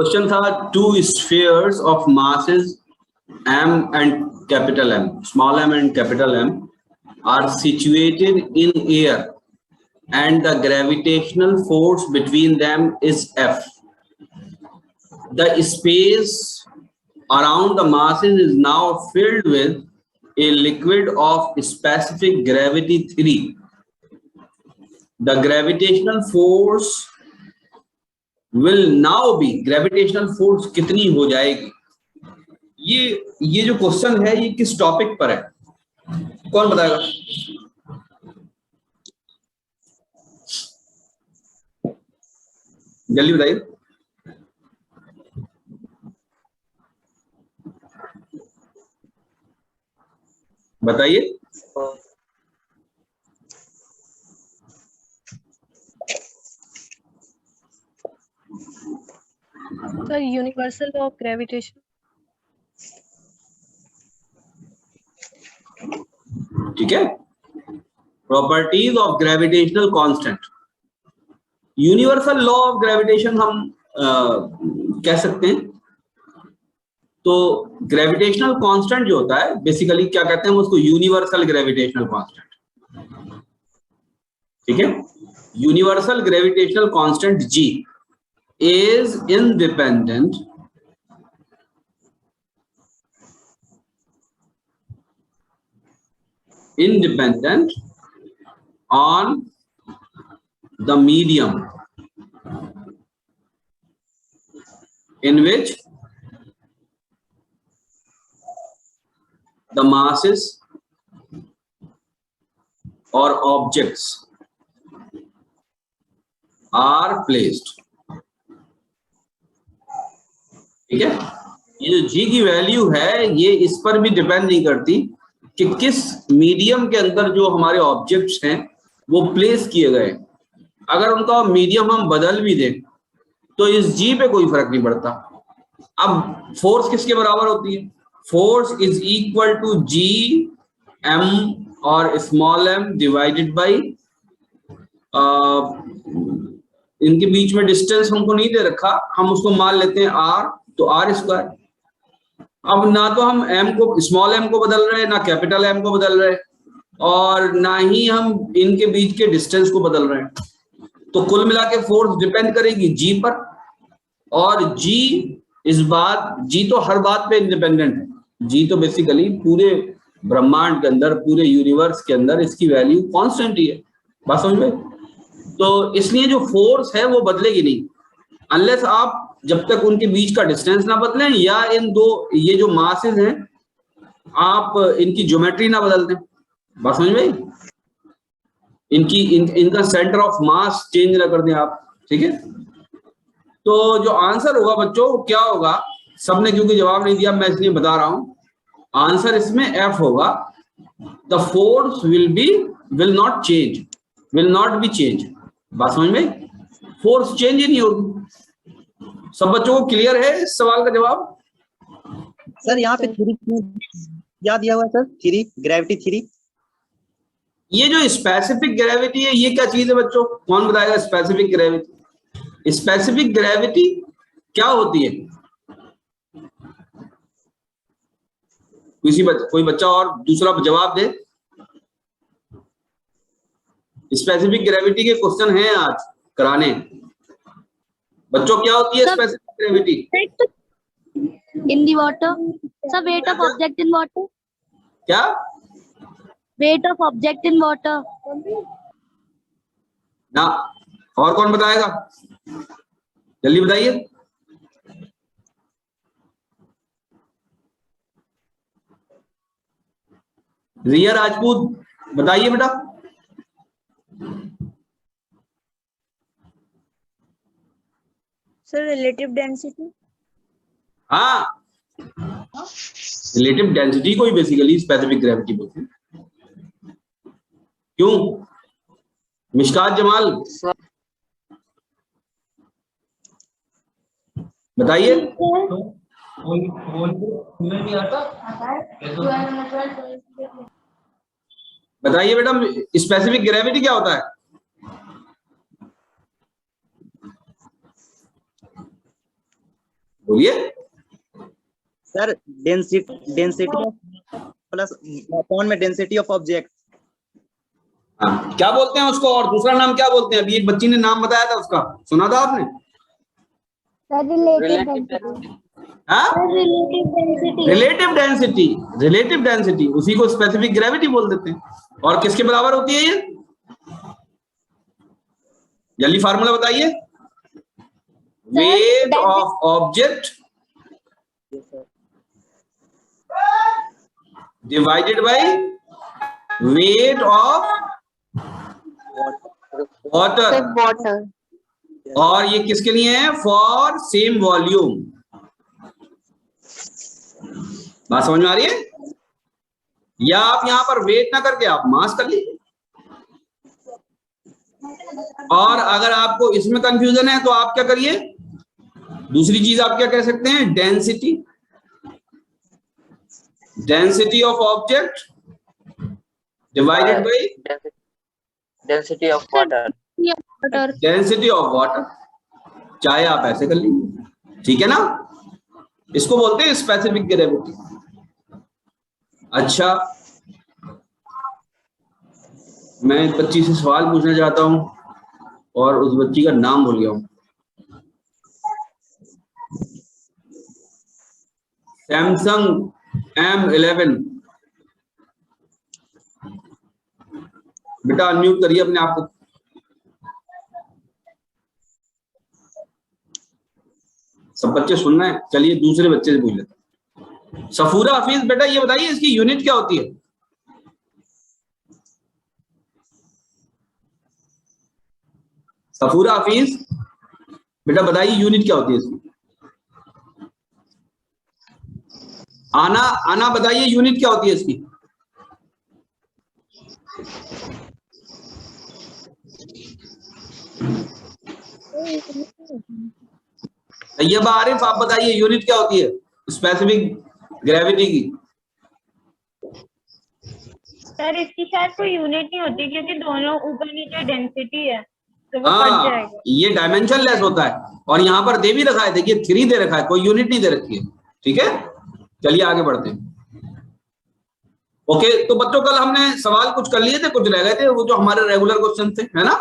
Question था two spheres of masses m and capital M, small m and capital M are situated in air and the gravitational force between them is F. The space around the masses is now filled with a liquid of specific gravity 3. The gravitational force will now be, gravitational force कितनी हो जाएगी? ये जो question है ये किस topic पर है, कौन बताएगा? जल्दी बताइए। बताइए। Sir universal law of gravitation. ठीक है, properties of gravitational constant. Universal law of gravitation हम कह सकते हैं। तो ग्रेविटेशनल कांस्टेंट जो होता है बेसिकली क्या कहते हैं, उसको यूनिवर्सल ग्रेविटेशनल कांस्टेंट। ठीक है, universal gravitational constant G is independent on the medium in which the masses or objects are placed. ठीक है, ये जो G की वैल्यू है ये इस पर भी डिपेंड नहीं करती कि किस मीडियम के अंदर जो हमारे ऑब्जेक्ट्स हैं वो प्लेस किए गए। अगर उनका मीडियम हम बदल भी दें तो इस G पे कोई फर्क नहीं पड़ता। अब फोर्स किसके बराबर होती है? Force is equal to G m और स्मॉल m डिवाइडेड बाई, इनके बीच में डिस्टेंस हमको नहीं दे रखा, हम उसको मान लेते हैं r, तो r स्क्वायर। अब ना तो हम m को, स्मॉल m को बदल रहे हैं, ना कैपिटल M को बदल रहे हैं, और ना ही हम इनके बीच के डिस्टेंस को बदल रहे हैं। तो कुल मिला के फोर्स डिपेंड करेगी G पर, और G G तो हर बात पे इंडिपेंडेंट है। G तो बेसिकली पूरे ब्रह्मांड के अंदर, पूरे यूनिवर्स के अंदर इसकी वैल्यू कांस्टेंट ही है। बात समझ में? तो इसलिए जो फोर्स है वो बदलेगी नहीं अनलेस आप जब तक उनके बीच का डिस्टेंस ना बदलें या इन दो ये जो मासेस हैं आप इनकी ज्योमेट्री ना बदल दें। बात समझ में? इनका सेंटर ऑफ मास चेंज ना कर दें आप। ठीक है, तो जो आंसर होगा बच्चों क्या होगा, सबने क्योंकि जवाब नहीं दिया मैं इसलिए बता रहा हूं, आंसर इसमें F होगा। The force will not be change. बात समझ में? फोर्स चेंज ही नहीं होगी। सब बच्चों को क्लियर है इस सवाल का जवाब? सर यहाँ पे थ्री याद दिया हुआ है सर, थ्री, ग्रेविटी थ्री। ये जो स्पेसिफिक ग्रेविटी है ये क्या चीज है बच्चों, कौन बताएगा? स्पेसिफिक ग्रेविटी, स्पेसिफिक ग्रेविटी क्या होती है? कोई बच्चा और दूसरा जवाब दे। स्पेसिफिक ग्रेविटी के क्वेश्चन हैं आज कराने। बच्चों क्या होती है specific gravity? In the water sir, weight of object in water. क्या? Weight of object in water ना, और कौन बताएगा? जल्दी बताइए। रिया राजपूत बताइए बेटा। Sir relative density. हाँ, रिलेटिव डेंसिटी को ही बेसिकली स्पेसिफिक ग्रेविटी बोलते हैं। क्यों? मिशकात जमाल बताइए। बताइए बेटा, स्पेसिफिक ग्रेविटी क्या होता है? बोलिए। सर डेंसिटी प्लस अपॉन में डेंसिटी ऑफ ऑब्जेक्ट। हाँ, क्या बोलते हैं उसको, और दूसरा नाम क्या बोलते हैं? अभी एक बच्ची ने नाम बताया था उसका, सुना था आपने? रिलेटिव डेंसिटी, उसी को स्पेसिफिक ग्रेविटी बोल देते हैं। और किसके बराबर होती है ये? जल्दी फार्मूला बताइए। Wait of object divided by weight of water. और ये किसके लिए है? For same volume. बात समझ में आ रही है? या आप यहां पर वेट ना करके आप मास कर लीजिए। और अगर आपको इसमें कंफ्यूजन है तो आप क्या करिए, दूसरी चीज आप क्या कह सकते हैं? Density of object divided by density of water. Density of water, चाहे आप ऐसे कर लीजिए, ठीक है ना? इसको बोलते हैं स्पेसिफिक ग्रेविटी। अच्छा, मैं एक बच्ची से सवाल पूछना चाहता हूं और उस बच्ची का नाम भूल गया हूं। Samsung M11। बेटा अनम्यूट करिए अपने आप को। सब बच्चे सुन रहे हैं? चलिए दूसरे बच्चे से पूछ लेते हैं। सफूरा हफीज, बेटा ये बताइए इसकी यूनिट क्या होती है? सफूरा हफीज, बेटा बताइए यूनिट क्या होती है इसकी? आना बताइए यूनिट क्या होती है इसकी? तैयब आरिफ, आप बताइए यूनिट क्या होती है स्पेसिफिक ग्रेविटी की? सर इसकी शायद कोई यूनिट नहीं होती क्योंकि दोनों ऊपर नीचे डेंसिटी है, तो वो कट हाँ, जाएगा। ये ये डायमेंशन लेस होता है। और यहाँ पर दे भी रखा है, देखिए 3 दे रखा है, कोई यूनिट नहीं दे रखी है। ठीक है, चलिए आगे बढ़ते हैं। ओके, तो बच्चों कल हमने सवाल कुछ कर लिए थे, कुछ रह गए थे, वो जो हमारे रेगुलर क्वेश्चन थे, है ना?